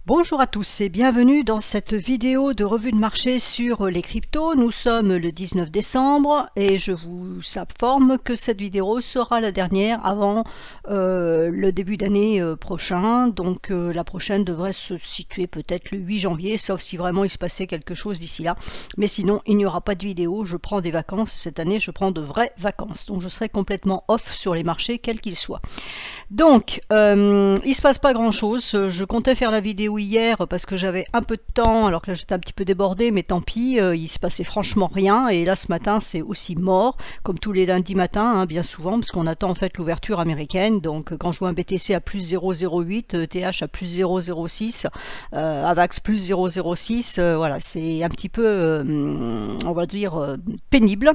Bonjour à tous et bienvenue dans cette vidéo de revue de marché sur les cryptos. Nous sommes le 19 décembre et je vous informe que cette vidéo sera la dernière avant le début d'année prochain. Donc la prochaine devrait se situer peut-être le 8 janvier, sauf si vraiment il se passait quelque chose d'ici là. Mais sinon, il n'y aura pas de vidéo. Je prends des vacances. Cette année, je prends de vraies vacances. Donc je serai complètement off sur les marchés, quels qu'ils soient. Donc, il se passe pas grand-chose. Je comptais faire la vidéo hier parce que j'avais un peu de temps, alors que là j'étais un petit peu débordée, mais tant pis, il se passait franchement rien. Et là ce matin c'est aussi mort, comme tous les lundis matins, hein, bien souvent, parce qu'on attend en fait l'ouverture américaine. Donc quand je vois un BTC à plus 0,08, TH à plus 0,06, AVAX plus 0,06, voilà, c'est un petit peu, on va dire, pénible.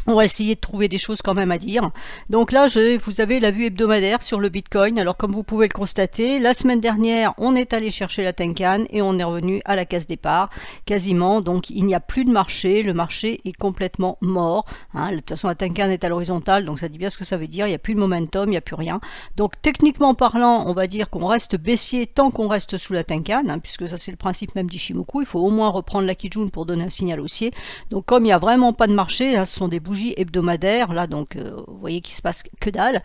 On va essayer de trouver des choses quand même à dire. Donc là, vous avez la vue hebdomadaire sur le Bitcoin. Alors comme vous pouvez le constater, la semaine dernière, on est allé chercher la Tenkan et on est revenu à la case départ, quasiment. Donc il n'y a plus de marché. Le marché est complètement mort. Hein. De toute façon, la Tenkan est à l'horizontale, donc ça dit bien ce que ça veut dire. Il n'y a plus de momentum, il n'y a plus rien. Donc techniquement parlant, on va dire qu'on reste baissier tant qu'on reste sous la Tenkan, hein, puisque ça c'est le principe même d'Ishimoku. Il faut au moins reprendre la Kijun pour donner un signal haussier. Donc comme il n'y a vraiment pas de marché, là ce sont des bougies hebdomadaires, là donc vous voyez qu'il se passe que dalle.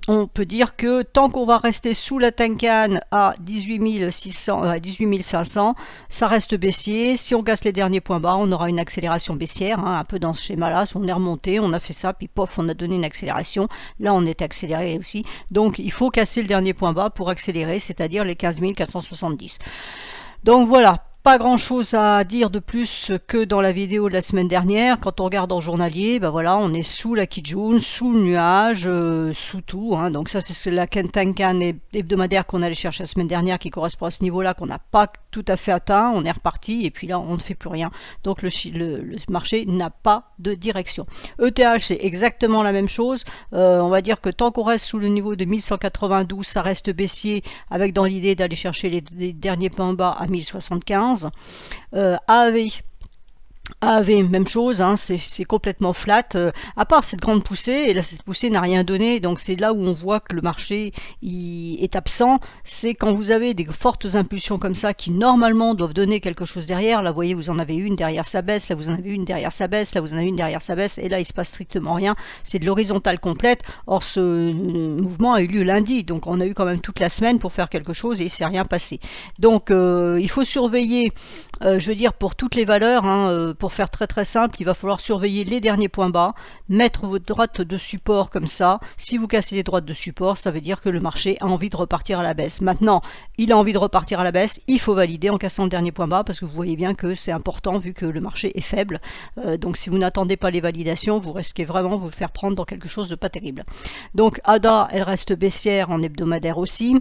On peut dire que tant qu'on va rester sous la Tenkan à 18 600, 18 500, ça reste baissier. Si on casse les derniers points bas, on aura une accélération baissière, hein, un peu dans ce schéma-là. On est remonté, on a fait ça, puis pof, on a donné une accélération. Là, on est accéléré aussi. Donc, il faut casser le dernier point bas pour accélérer, c'est-à-dire les 15 470. Donc voilà. Pas grand chose à dire de plus que dans la vidéo de la semaine dernière. Quand on regarde en journalier, ben voilà, on est sous la Kijun, sous le nuage, sous tout. Hein. Donc ça, c'est la Tenkan hebdomadaire qu'on allait chercher la semaine dernière qui correspond à ce niveau-là qu'on n'a pas tout à fait atteint. On est reparti et puis là, on ne fait plus rien. Donc le marché n'a pas de direction. ETH, c'est exactement la même chose. On va dire que tant qu'on reste sous le niveau de 1192, ça reste baissier avec dans l'idée d'aller chercher les derniers points bas à 1075. AV, même chose, hein, c'est complètement flat, à part cette grande poussée, et là cette poussée n'a rien donné, donc c'est là où on voit que le marché est absent, c'est quand vous avez des fortes impulsions comme ça qui normalement doivent donner quelque chose derrière. Là vous voyez, vous en avez une derrière sa baisse, là vous en avez une derrière sa baisse, là vous en avez une derrière sa baisse, et là il se passe strictement rien, c'est de l'horizontale complète. Or ce mouvement a eu lieu lundi, donc on a eu quand même toute la semaine pour faire quelque chose et il ne s'est rien passé. Donc il faut surveiller, je veux dire pour toutes les valeurs, hein, pour faire très très simple, il va falloir surveiller les derniers points bas, mettre votre droite de support comme ça. Si vous cassez les droites de support, ça veut dire que le marché a envie de repartir à la baisse. Maintenant, il a envie de repartir à la baisse, il faut valider en cassant le dernier point bas parce que vous voyez bien que c'est important vu que le marché est faible. Donc si vous n'attendez pas les validations, vous risquez vraiment de vous faire prendre dans quelque chose de pas terrible. Donc ADA, elle reste baissière en hebdomadaire aussi.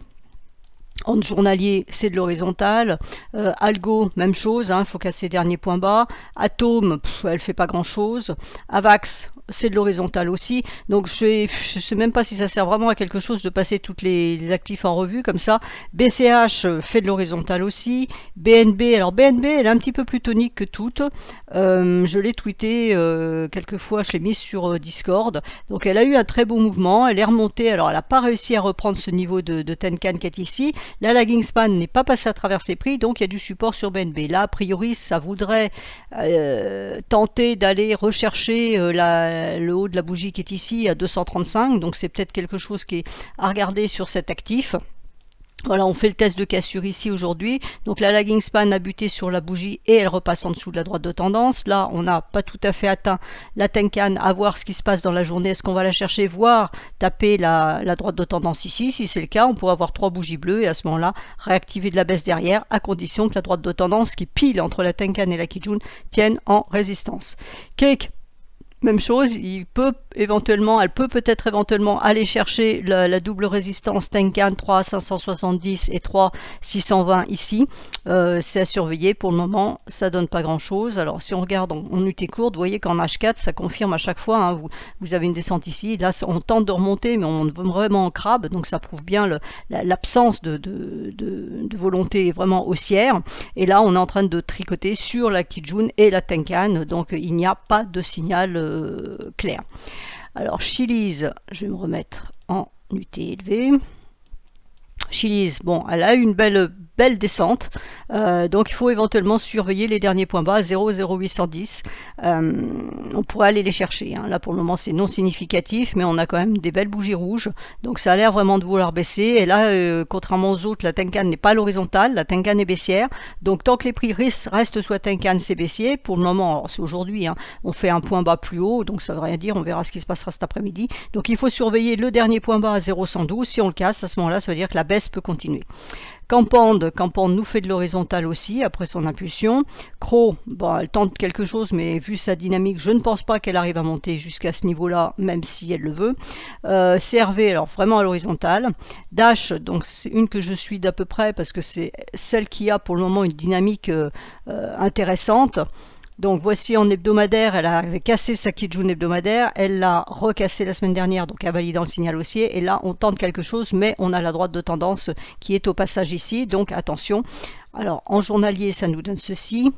En journalier, c'est de l'horizontale. Algo, même chose, il faut casser les derniers points bas. Atom, elle fait pas grand chose. Avax, c'est de l'horizontale aussi. Donc je sais même pas si ça sert vraiment à quelque chose de passer toutes les actifs en revue comme ça. BCH fait de l'horizontale aussi. BNB, alors BNB, elle est un petit peu plus tonique que toutes. Je l'ai tweeté quelques fois, je l'ai mise sur Discord. Donc elle a eu un très beau mouvement. Elle est remontée. Alors elle n'a pas réussi à reprendre ce niveau de Tenkan qui est ici. La lagging span n'est pas passée à travers ses prix, donc il y a du support sur BNB. Là, a priori, ça voudrait tenter d'aller rechercher le haut de la bougie qui est ici à 235, donc c'est peut-être quelque chose qui est à regarder sur cet actif. Voilà, on fait le test de cassure ici aujourd'hui. Donc la lagging span a buté sur la bougie et elle repasse en dessous de la droite de tendance. Là, on n'a pas tout à fait atteint la Tenkan, à voir ce qui se passe dans la journée. Est-ce qu'on va la chercher, voir taper la droite de tendance ici? Si c'est le cas, on pourra avoir 3 bougies bleues et à ce moment-là, réactiver de la baisse derrière, à condition que la droite de tendance qui pile entre la Tenkan et la Kijun tienne en résistance. Cake. Même chose, elle peut peut-être éventuellement aller chercher la double résistance Tenkan 3,570 et 3,620 ici. C'est à surveiller. Pour le moment, ça donne pas grand-chose. Alors, si on regarde en UT courte, vous voyez qu'en H4, ça confirme à chaque fois. Hein, vous avez une descente ici. Là, on tente de remonter, mais on veut vraiment en crabe. Donc, ça prouve bien l'absence de volonté vraiment haussière. Et là, on est en train de tricoter sur la Kijun et la Tenkan. Donc, il n'y a pas de signal clair. Alors Chiliz, je vais me remettre en UT élevé. Chili's, bon, elle a eu une belle descente, donc il faut éventuellement surveiller les derniers points bas, 0,0810. On pourrait aller les chercher, hein. Là pour le moment c'est non significatif, mais on a quand même des belles bougies rouges, donc ça a l'air vraiment de vouloir baisser. Et là, contrairement aux autres, la Tenkan n'est pas à l'horizontale, la Tenkan est baissière, donc tant que les prix restent sur la Tenkan, c'est baissier. Pour le moment, alors c'est aujourd'hui, hein, on fait un point bas plus haut, donc ça veut rien dire, on verra ce qui se passera cet après-midi. Donc il faut surveiller le dernier point bas à 0,112, si on le casse, à ce moment-là, ça veut dire que la baisse peut continuer. Campande nous fait de l'horizontale aussi, après son impulsion. Cro, bon, elle tente quelque chose, mais vu sa dynamique, je ne pense pas qu'elle arrive à monter jusqu'à ce niveau-là, même si elle le veut. CRV, alors vraiment à l'horizontale. Dash, donc c'est une que je suis d'à peu près, parce que c'est celle qui a pour le moment une dynamique intéressante. Donc voici en hebdomadaire, elle avait cassé sa Kijun hebdomadaire, elle l'a recassé la semaine dernière, donc elle validant le signal haussier, et là on tente quelque chose, mais on a la droite de tendance qui est au passage ici, donc attention. Alors en journalier, ça nous donne ceci,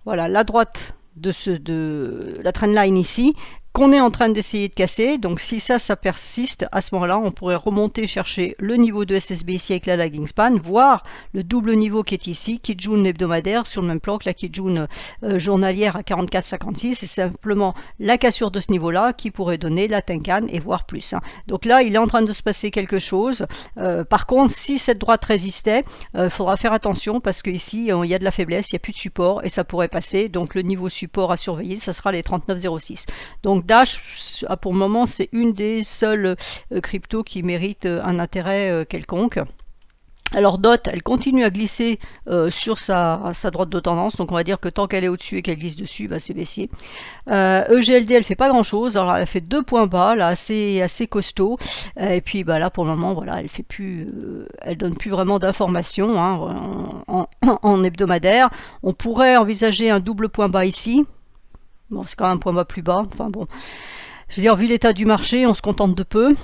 voilà la droite de la trendline ici, qu'on est en train d'essayer de casser. Donc si ça persiste, à ce moment-là, on pourrait remonter chercher le niveau de SSB ici avec la lagging span, voire le double niveau qui est ici, Kijun hebdomadaire, sur le même plan que la Kijun journalière à 44,56. C'est simplement la cassure de ce niveau-là qui pourrait donner la Tenkan et voire plus, hein. Donc là, il est en train de se passer quelque chose. Par contre, si cette droite résistait, il faudra faire attention parce qu'ici, il y a de la faiblesse, il n'y a plus de support et ça pourrait passer. Donc le niveau support à surveiller, ça sera les 39,06. Donc Dash, pour le moment, c'est une des seules cryptos qui méritent un intérêt quelconque. Alors DOT, elle continue à glisser sur sa droite de tendance, donc on va dire que tant qu'elle est au-dessus et qu'elle glisse dessus, bah, c'est baissier. EGLD, elle fait pas grand-chose, alors elle a fait 2 points bas, là, assez costauds, et puis bah, là pour le moment, voilà, elle fait plus, elle donne plus vraiment d'informations, hein, en hebdomadaire. On pourrait envisager un double point bas ici. Bon, c'est quand même un point bas plus bas, enfin bon. Je veux dire, vu l'état du marché, on se contente de peu.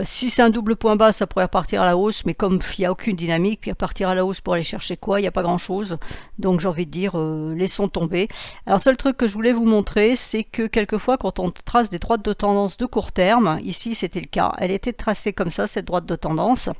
Si c'est un double point bas, ça pourrait repartir à la hausse, mais comme il n'y a aucune dynamique, puis repartir à la hausse pour aller chercher quoi, il n'y a pas grand-chose. Donc j'ai envie de dire, laissons tomber. Alors, seul truc que je voulais vous montrer, c'est que quelquefois, quand on trace des droites de tendance de court terme, ici c'était le cas, elle était tracée comme ça, cette droite de tendance.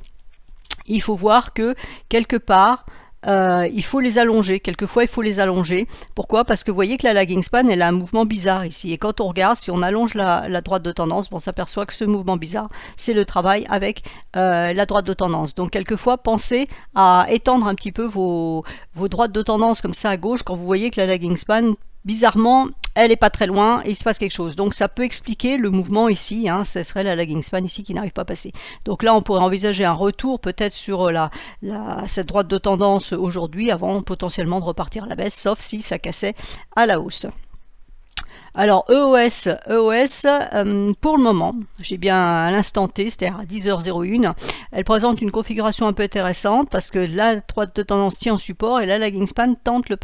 Il faut voir que, quelque part, il faut les allonger, quelquefois il faut les allonger. Pourquoi? Parce que vous voyez que la lagging span, elle a un mouvement bizarre ici. Et quand on regarde, si on allonge la droite de tendance, on s'aperçoit que ce mouvement bizarre, c'est le travail avec la droite de tendance. Donc quelquefois, pensez à étendre un petit peu vos droites de tendance comme ça à gauche quand vous voyez que la lagging span, bizarrement, elle n'est pas très loin et il se passe quelque chose. Donc ça peut expliquer le mouvement ici, hein, ce serait la lagging span ici qui n'arrive pas à passer. Donc là, on pourrait envisager un retour peut-être sur cette droite de tendance aujourd'hui avant potentiellement de repartir à la baisse, sauf si ça cassait à la hausse. Alors EOS, pour le moment, j'ai bien à l'instant T, c'est-à-dire à 10h01, elle présente une configuration un peu intéressante parce que la droite de tendance tient en support et la lagging span tente la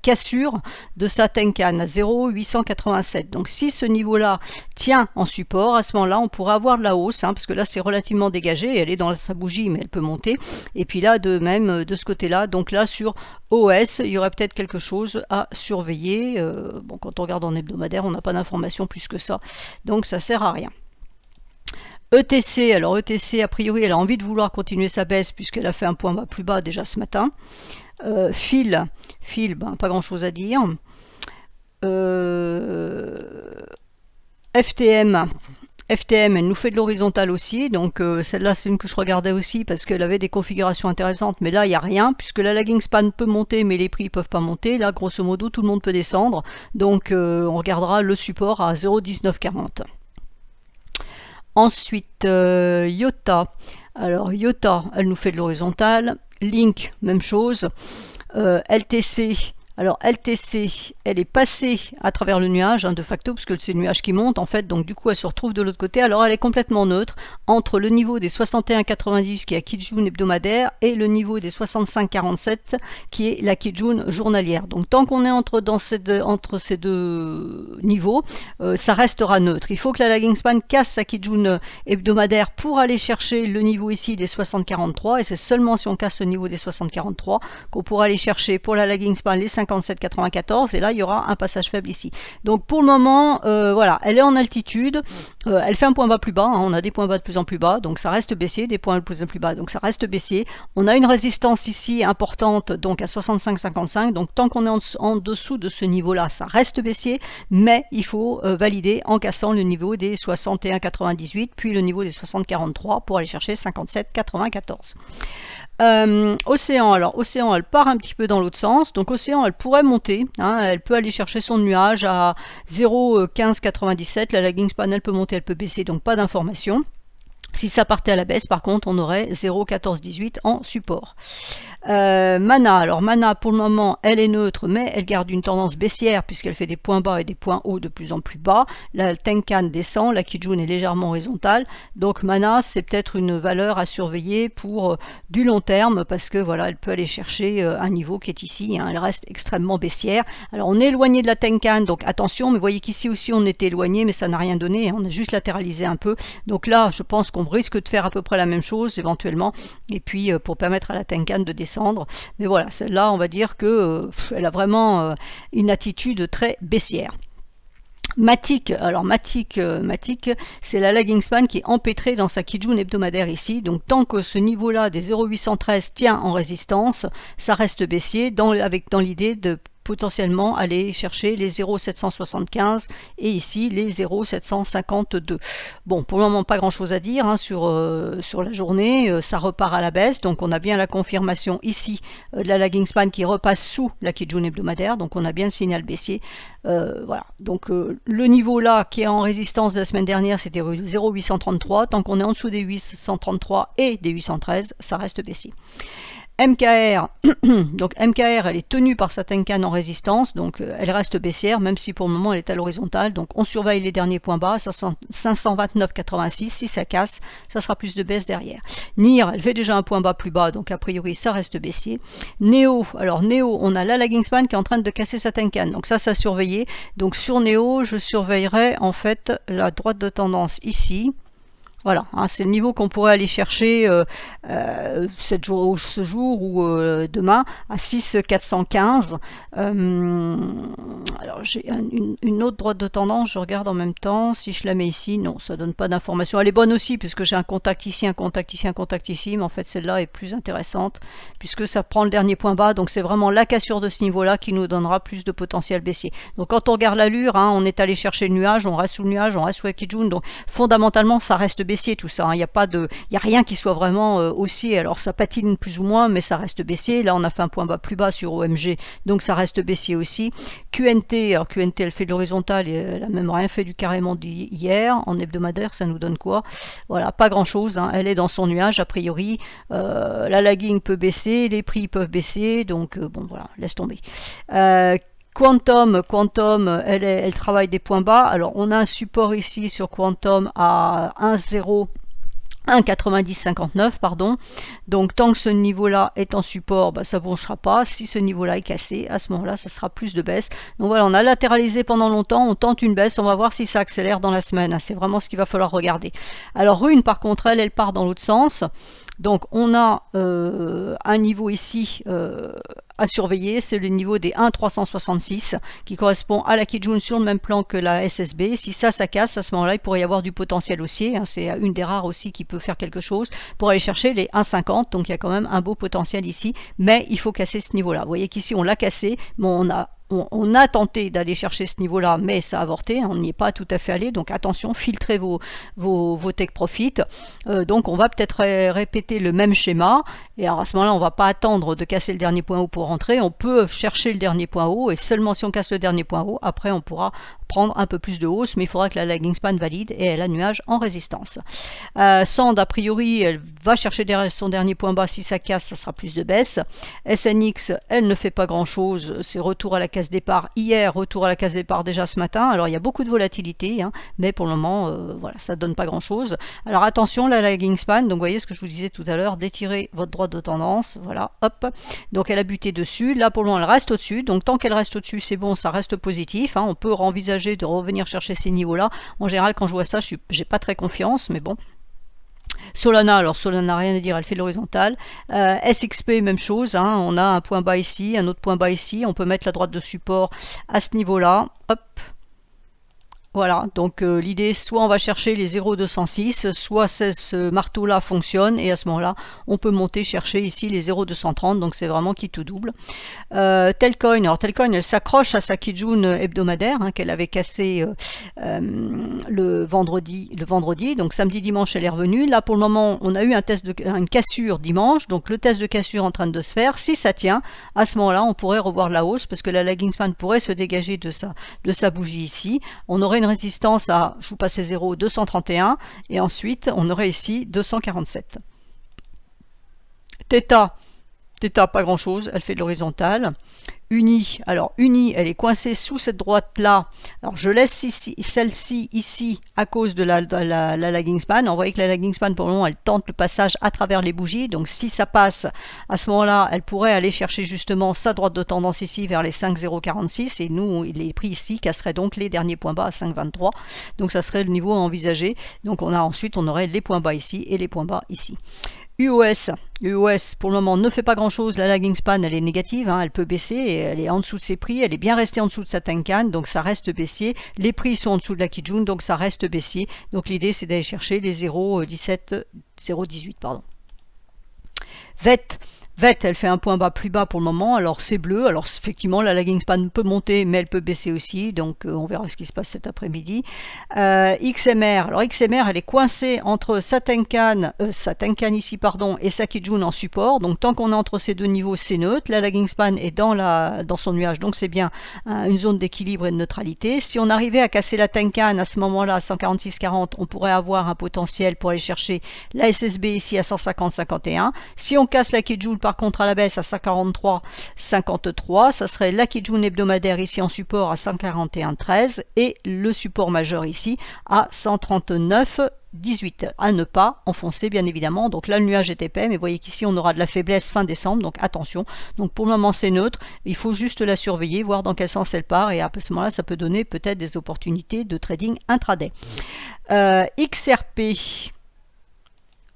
cassure de sa Tenkan à 0,887. Donc si ce niveau-là tient en support, à ce moment-là, on pourrait avoir de la hausse, hein, parce que là c'est relativement dégagé, elle est dans sa bougie mais elle peut monter. Et puis là, de même, de ce côté-là, donc là sur OS, il y aurait peut-être quelque chose à surveiller. Bon, quand on regarde en hebdomadaire, on n'a pas d'informations plus que ça, donc ça sert à rien. ETC, alors ETC, a priori, elle a envie de vouloir continuer sa baisse puisqu'elle a fait un point bas plus bas déjà ce matin. Fil, ben, pas grand-chose à dire. FTM, elle nous fait de l'horizontale aussi, donc celle-là c'est une que je regardais aussi parce qu'elle avait des configurations intéressantes, mais là il n'y a rien, puisque la lagging span peut monter mais les prix ne peuvent pas monter, là grosso modo tout le monde peut descendre, donc on regardera le support à 0,1940. Ensuite, IOTA, alors IOTA, elle nous fait de l'horizontale, Link, même chose, LTC, alors LTC, elle est passée à travers le nuage, hein, de facto, parce que c'est le nuage qui monte en fait, donc du coup elle se retrouve de l'autre côté. Alors elle est complètement neutre entre le niveau des 61,90 qui est la Kijun hebdomadaire et le niveau des 65,47 qui est la Kijun journalière. Donc tant qu'on est entre ces deux niveaux, ça restera neutre. Il faut que la lagging span casse sa Kijun hebdomadaire pour aller chercher le niveau ici des 60,43 et c'est seulement si on casse ce niveau des 60,43 qu'on pourra aller chercher pour la lagging span les 50 57,94 et là il y aura un passage faible ici. Donc pour le moment, voilà, elle est en altitude, elle fait un point bas plus bas, hein, on a des points bas de plus en plus bas, donc ça reste baissier, des points de plus en plus bas, donc ça reste baissier. On a une résistance ici importante, donc à 65,55, donc tant qu'on est en dessous de ce niveau-là, ça reste baissier, mais il faut valider en cassant le niveau des 61,98, puis le niveau des 60,43 pour aller chercher 57,94. Océan, alors Océan elle part un petit peu dans l'autre sens, donc Océan elle pourrait monter, hein, elle peut aller chercher son nuage à 0,1597, la lagging span elle peut monter, elle peut baisser, donc pas d'information. Si ça partait à la baisse, par contre, on aurait 0,1418 en support. Mana, alors Mana pour le moment elle est neutre, mais elle garde une tendance baissière puisqu'elle fait des points bas et des points hauts de plus en plus bas. La Tenkan descend, la Kijun est légèrement horizontale, donc Mana c'est peut-être une valeur à surveiller pour du long terme parce que voilà, elle peut aller chercher un niveau qui est ici, hein, elle reste extrêmement baissière. Alors on est éloigné de la Tenkan, donc attention, mais vous voyez qu'ici aussi on était éloigné, mais ça n'a rien donné, hein, on a juste latéralisé un peu. Donc là je pense qu'on risque de faire à peu près la même chose éventuellement, et puis pour permettre à la Tenkan de descendre. Mais voilà, celle-là, on va dire que elle a vraiment une attitude très baissière. Matic, alors Matic, c'est la lagging span qui est empêtrée dans sa Kijun hebdomadaire ici, donc tant que ce niveau-là des 0,813 tient en résistance, ça reste baissier, dans l'idée de potentiellement aller chercher les 0,775 et ici les 0,752. Bon, pour le moment pas grand chose à dire hein, sur la journée, ça repart à la baisse, donc on a bien la confirmation ici de la lagging span qui repasse sous la Kijun hebdomadaire, donc on a bien le signal baissier. Voilà, donc le niveau là qui est en résistance de la semaine dernière c'était 0,833, tant qu'on est en dessous des 833 et des 813, ça reste baissier. MKR, donc MKR elle est tenue par sa Tenkan en résistance, donc elle reste baissière même si pour le moment elle est à l'horizontale, donc on surveille les derniers points bas, 529,86, si ça casse, ça sera plus de baisse derrière. NIR, elle fait déjà un point bas plus bas, donc a priori ça reste baissier. Neo, alors Neo, on a la lagging span qui est en train de casser sa Tenkan, donc ça surveiller, donc sur Neo je surveillerai en fait la droite de tendance ici. Voilà, hein, c'est le niveau qu'on pourrait aller chercher ce jour ou demain à 6,415. Alors j'ai une autre droite de tendance, je regarde en même temps, si je la mets ici, non, ça donne pas d'information. Elle est bonne aussi puisque j'ai un contact ici, un contact ici, un contact ici, mais en fait celle-là est plus intéressante puisque ça prend le dernier point bas, donc c'est vraiment la cassure de ce niveau-là qui nous donnera plus de potentiel baissier. Donc quand on regarde l'allure, hein, on est allé chercher le nuage, on reste sous le nuage, on reste sous la Kijun, donc fondamentalement ça reste baissier tout ça, hein. Il n'y a rien qui soit vraiment haussier, alors ça patine plus ou moins mais ça reste baissier. Là on a fait un point bas plus bas sur OMG, donc ça reste baissier aussi. QNT, alors QNT elle fait de l'horizontale et elle a même rien fait du carrément d'hier, en hebdomadaire ça nous donne quoi? Voilà, pas grand chose, hein. Elle est dans son nuage a priori, la lagging peut baisser, les prix peuvent baisser, donc bon voilà, laisse tomber. Quantum, elle travaille des points bas. Alors on a un support ici sur Quantum à 1,9059 pardon, donc tant que ce niveau là est en support, bah, ça ne bougera pas. Si ce niveau là est cassé, à ce moment là ça sera plus de baisse. Donc voilà, on a latéralisé pendant longtemps, on tente une baisse, on va voir si ça accélère dans la semaine, hein. C'est vraiment ce qu'il va falloir regarder. Alors Rune par contre elle part dans l'autre sens, donc on a un niveau ici à surveiller, c'est le niveau des 1,366 qui correspond à la Kijun sur le même plan que la SSB. Si ça casse, à ce moment-là, il pourrait y avoir du potentiel haussier, hein. C'est une des rares aussi qui peut faire quelque chose pour aller chercher les 1,50. Donc il y a quand même un beau potentiel ici, mais il faut casser ce niveau-là. Vous voyez qu'ici on l'a cassé, mais on a tenté d'aller chercher ce niveau-là, mais ça a avorté, hein, on n'y est pas tout à fait allé, donc attention, filtrez vos take profit. Donc on va peut-être répéter le même schéma, et alors à ce moment-là, on ne va pas attendre de casser le dernier point haut pour rentrer, on peut chercher le dernier point haut, et seulement si on casse le dernier point haut, après on pourra prendre un peu plus de hausse, mais il faudra que la lagging span valide, et elle a nuage en résistance. Sand, a priori, elle va chercher son dernier point bas, si ça casse, ça sera plus de baisse. SNX, elle ne fait pas grand-chose, c'est retour à la case départ hier, retour à la case départ déjà ce matin. Alors il y a beaucoup de volatilité, hein, mais pour le moment voilà, ça ne donne pas grand chose. Alors attention, la lagging span, donc vous voyez ce que je vous disais tout à l'heure, d'étirer votre droite de tendance, voilà, hop, donc elle a buté dessus, là pour le moment elle reste au-dessus, donc tant qu'elle reste au-dessus c'est bon, ça reste positif, hein. On peut envisager de revenir chercher ces niveaux là. En général quand je vois ça, j'ai pas très confiance, mais bon. Solana, alors Solana, rien à dire, elle fait de l'horizontale. SXP, même chose, hein, on a un point bas ici, un autre point bas ici, on peut mettre la droite de support à ce niveau-là, hop. Voilà, donc l'idée, soit on va chercher les 0,206, soit ce marteau-là fonctionne, et à ce moment-là, on peut monter chercher ici les 0,230, donc c'est vraiment qui tout double. Telcoin, alors Telcoin, elle s'accroche à sa Kijun hebdomadaire, hein, qu'elle avait cassé le vendredi, donc samedi, dimanche, elle est revenue. Là, pour le moment, on a eu une cassure dimanche, donc le test de cassure en train de se faire. Si ça tient, à ce moment-là, on pourrait revoir la hausse, parce que la lagging span pourrait se dégager de sa bougie ici. On aurait une résistance à, je vous passe les 0, 231, et ensuite on aurait ici 247. Theta, pas grand chose, elle fait de l'horizontale. Uni, alors Uni, elle est coincée sous cette droite-là. Alors je laisse celle-ci ici à cause de la lagging span. On voit que la lagging span, pour le moment, elle tente le passage à travers les bougies. Donc si ça passe, à ce moment-là, elle pourrait aller chercher justement sa droite de tendance ici vers les 5,046. Et nous, les prix ici casseraient donc les derniers points bas à 5,23. Donc ça serait le niveau à envisager. Donc ensuite, on aurait les points bas ici et les points bas ici. UOS, pour le moment, ne fait pas grand-chose. La lagging span, elle est négative, hein, elle peut baisser, et elle est en dessous de ses prix. Elle est bien restée en dessous de sa Tenkan, donc ça reste baissier. Les prix sont en dessous de la Kijun, donc ça reste baissier. Donc l'idée, c'est d'aller chercher les 0,18, pardon. VET, elle fait un point bas plus bas pour le moment, alors c'est bleu, alors effectivement la lagging span peut monter mais elle peut baisser aussi, donc on verra ce qui se passe cet après-midi. XMR, alors XMR elle est coincée entre sa Tenkan ici pardon, et sa Kijun en support, donc tant qu'on est entre ces deux niveaux c'est neutre, la lagging span est dans son nuage, donc c'est bien une zone d'équilibre et de neutralité. Si on arrivait à casser la Tenkan à ce moment-là à 146,40, on pourrait avoir un potentiel pour aller chercher la SSB ici à 150,51. Si on casse la Kijun par contre à la baisse à 143,53, ça serait la Kijun hebdomadaire ici en support à 141,13 et le support majeur ici à 139,18. À ne pas enfoncer bien évidemment, donc là le nuage est épais, mais vous voyez qu'ici on aura de la faiblesse fin décembre, donc attention. Donc pour le moment c'est neutre, il faut juste la surveiller, voir dans quel sens elle part, et à ce moment-là ça peut donner peut-être des opportunités de trading intraday. XRP,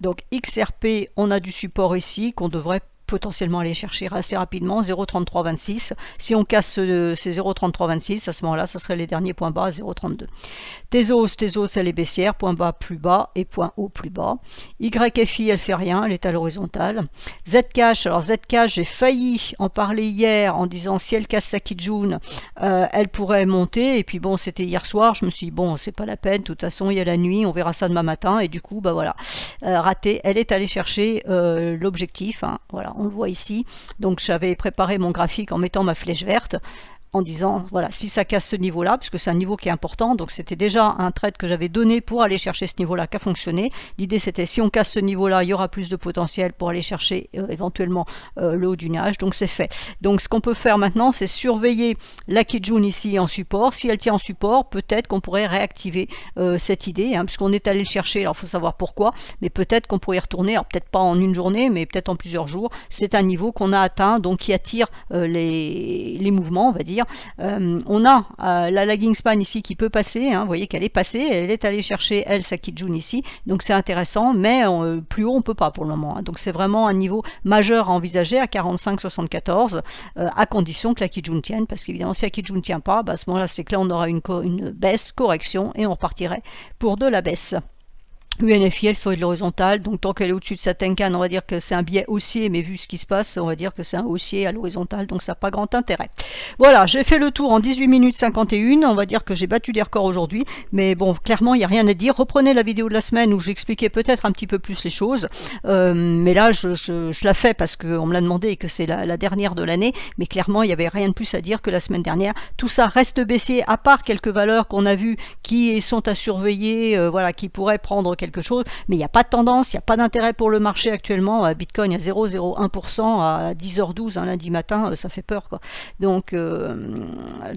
donc XRP, on a du support ici qu'on devrait potentiellement aller chercher assez rapidement, 0,3326. Si on casse ces 0,3326, à ce moment-là, ça serait les derniers points bas à 0,32. Tezos, elle est baissière, point bas plus bas et point haut plus bas. YFI, elle fait rien, elle est à l'horizontale. Zcash, alors Zcash, j'ai failli en parler hier en disant si elle casse sa Kijun, elle pourrait monter, et puis bon, c'était hier soir, je me suis dit bon, c'est pas la peine, de toute façon, il y a la nuit, on verra ça demain matin, et du coup, bah voilà, raté, elle est allée chercher l'objectif, hein, voilà, on le voit ici, donc j'avais préparé mon graphique en mettant ma flèche verte, en disant, voilà, si ça casse ce niveau-là, puisque c'est un niveau qui est important, donc c'était déjà un trade que j'avais donné pour aller chercher ce niveau-là qui a fonctionné. L'idée c'était, si on casse ce niveau-là, il y aura plus de potentiel pour aller chercher éventuellement le haut du nuage, donc c'est fait. Donc ce qu'on peut faire maintenant, c'est surveiller la Kijun ici en support. Si elle tient en support, peut-être qu'on pourrait réactiver cette idée, hein, puisqu'on est allé le chercher, alors il faut savoir pourquoi, mais peut-être qu'on pourrait y retourner, alors peut-être pas en une journée, mais peut-être en plusieurs jours. C'est un niveau qu'on a atteint, donc qui attire les mouvements, on va dire. On a la lagging span ici qui peut passer, hein, vous voyez qu'elle est passée, elle est allée chercher elle sa Kijun ici, donc c'est intéressant, mais plus haut on peut pas pour le moment, hein. Donc c'est vraiment un niveau majeur à envisager à 45,74 à condition que la Kijun tienne, parce qu'évidemment si la Kijun ne tient pas, bah, à ce moment-là c'est que là on aura une baisse, correction, et on repartirait pour de la baisse. UNFI, elle fait de l'horizontale, donc tant qu'elle est au-dessus de sa Tenkan, on va dire que c'est un biais haussier, mais vu ce qui se passe, on va dire que c'est un haussier à l'horizontale, donc ça n'a pas grand intérêt. Voilà, j'ai fait le tour en 18 minutes 51, on va dire que j'ai battu des records aujourd'hui, mais bon, clairement, il n'y a rien à dire. Reprenez la vidéo de la semaine où j'expliquais peut-être un petit peu plus les choses, mais là, je la fais parce qu'on me l'a demandé et que c'est la dernière de l'année, mais clairement, il n'y avait rien de plus à dire que la semaine dernière. Tout ça reste baissier, à part quelques valeurs qu'on a vues qui sont à surveiller, voilà, qui pourraient prendre quelque chose, mais il n'y a pas de tendance, il n'y a pas d'intérêt pour le marché actuellement. Bitcoin à 0,01% à 10h12 un lundi matin, ça fait peur, quoi. Donc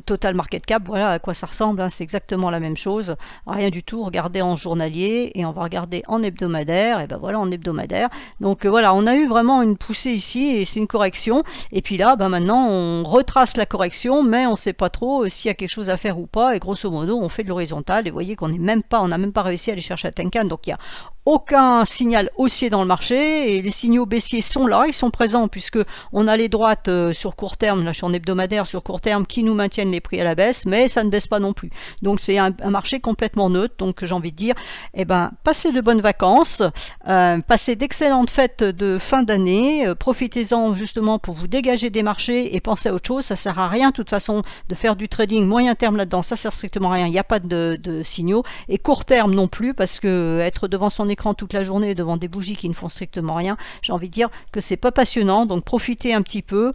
total market cap, voilà à quoi ça ressemble, hein, c'est exactement la même chose, rien du tout. Regardez en journalier et on va regarder en hebdomadaire, et ben voilà en hebdomadaire. Donc voilà, on a eu vraiment une poussée ici et c'est une correction, et puis là ben maintenant on retrace la correction, mais on ne sait pas trop s'il y a quelque chose à faire ou pas, et grosso modo on fait de l'horizontale, et vous voyez qu'on n'est même pas, on n'a même pas réussi à aller chercher à Tenkan, donc il n'y a aucun signal haussier dans le marché, et les signaux baissiers sont là, ils sont présents, puisque on a les droites sur court terme, là je suis en hebdomadaire sur court terme, qui nous maintiennent les prix à la baisse, mais ça ne baisse pas non plus. Donc c'est un marché complètement neutre. Donc j'ai envie de dire, eh ben, passez de bonnes vacances, passez d'excellentes fêtes de fin d'année, profitez-en justement pour vous dégager des marchés et pensez à autre chose. Ça sert à rien de toute façon de faire du trading moyen terme là-dedans, ça sert strictement à rien, il n'y a pas de signaux, et court terme non plus, parce que être devant son écran toute la journée, devant des bougies qui ne font strictement rien, j'ai envie de dire que c'est pas passionnant. Donc profitez un petit peu,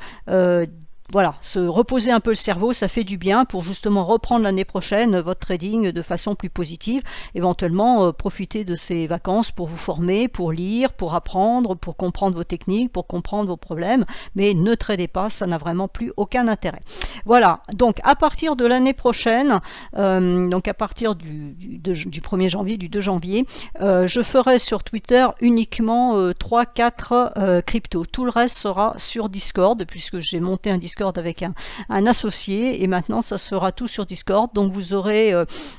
voilà, se reposer un peu le cerveau, ça fait du bien pour justement reprendre l'année prochaine votre trading de façon plus positive. Éventuellement, profiter de ces vacances pour vous former, pour lire, pour apprendre, pour comprendre vos techniques, pour comprendre vos problèmes, mais ne tradez pas, ça n'a vraiment plus aucun intérêt. Voilà, donc à partir de l'année prochaine, donc à partir du 1er janvier, du 2 janvier, je ferai sur Twitter uniquement 3-4 cryptos. Tout le reste sera sur Discord, puisque j'ai monté un Discord avec un associé, et maintenant ça se fera tout sur Discord. Donc vous aurez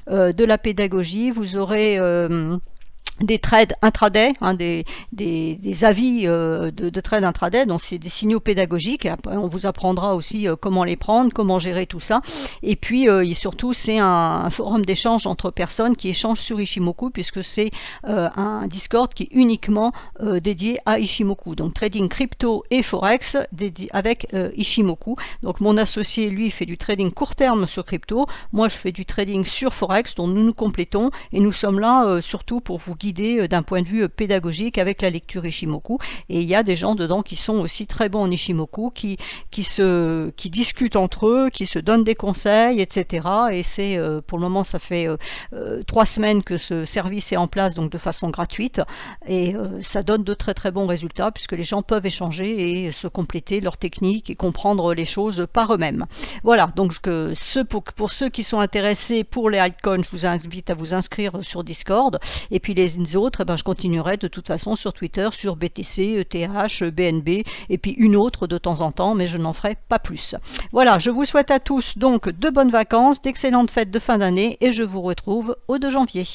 de la pédagogie, vous aurez des trades intraday, des avis de trades intraday, donc c'est des signaux pédagogiques. Après, on vous apprendra aussi comment les prendre, comment gérer tout ça. Et puis et surtout, c'est un forum d'échange entre personnes qui échangent sur Ishimoku, puisque c'est un Discord qui est uniquement dédié à Ishimoku. Donc trading crypto et forex avec Ishimoku. Donc mon associé, lui, fait du trading court terme sur crypto. Moi, je fais du trading sur forex, dont nous nous complétons, et nous sommes là surtout pour vous guider d'un point de vue pédagogique avec la lecture Ishimoku. Et il y a des gens dedans qui sont aussi très bons en Ishimoku, qui discutent entre eux, qui se donnent des conseils, etc. Et c'est pour le moment, ça fait 3 semaines que ce service est en place, donc de façon gratuite, et ça donne de très très bons résultats, puisque les gens peuvent échanger et se compléter leurs techniques et comprendre les choses par eux-mêmes. Voilà, donc pour ceux qui sont intéressés pour les altcoins, je vous invite à vous inscrire sur Discord, et puis les autres, je continuerai de toute façon sur Twitter, sur BTC, ETH, BNB, et puis une autre de temps en temps, mais je n'en ferai pas plus. Voilà, je vous souhaite à tous donc de bonnes vacances, d'excellentes fêtes de fin d'année, et je vous retrouve au 2 janvier.